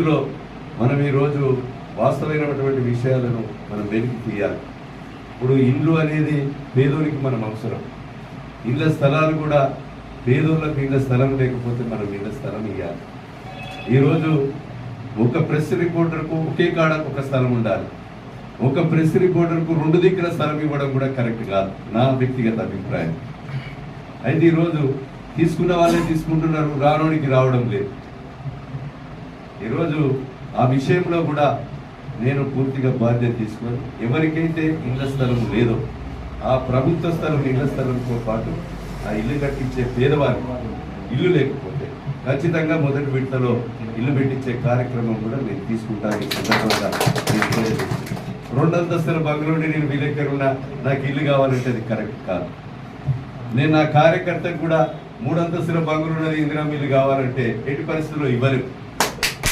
పరిస్థితిలో మనం ఈరోజు వాస్తవమైనటువంటి విషయాలను మనం వెలికి తీయాలి. ఇప్పుడు ఇల్లు అనేది పేదోనికి మనం అవసరం. ఇళ్ళ స్థలాలు కూడా పేదోళ్ళకు ఇళ్ళ స్థలం లేకపోతే మనం ఇళ్ళ స్థలం ఇవ్వాలి. ఈరోజు ఒక ప్రెస్ రిపోర్టర్కు ఒకే కాడ ఒక స్థలం ఉండాలి. ఒక ప్రెస్ రిపోర్టర్కు 2 దిక్కుల స్థలం ఇవ్వడం కూడా కరెక్ట్ కాదు, నా వ్యక్తిగత అభిప్రాయం. అయితే ఈరోజు తీసుకున్న వాళ్ళే తీసుకుంటున్నారు, రానోడికి రావడం లేదు. ఈరోజు ఆ విషయంలో కూడా నేను పూర్తిగా బాధ్యత తీసుకొని ఎవరికైతే ఇళ్ల స్థలం లేదో ఆ ప్రభుత్వ స్థలం ఇళ్ల స్థలంతో పాటు ఆ ఇల్లు కట్టించే పేదవారు ఇల్లు లేకపోతే ఖచ్చితంగా మొదటి విడతలో ఇల్లు పెట్టించే కార్యక్రమం కూడా నేను తీసుకుంటాను. ఈ సందర్భంగా 2 అంతస్తుల బంగ్లోని నేను విలేకరున్నా నాకు ఇల్లు కావాలంటే అది కరెక్ట్ కాదు. నేను నా కార్యకర్తకు కూడా 3 అంతస్తుల బంగ్లోని ఇందిరా ఇల్లు కావాలంటే ఎట్టి పరిస్థితుల్లో ఇవ్వలేము.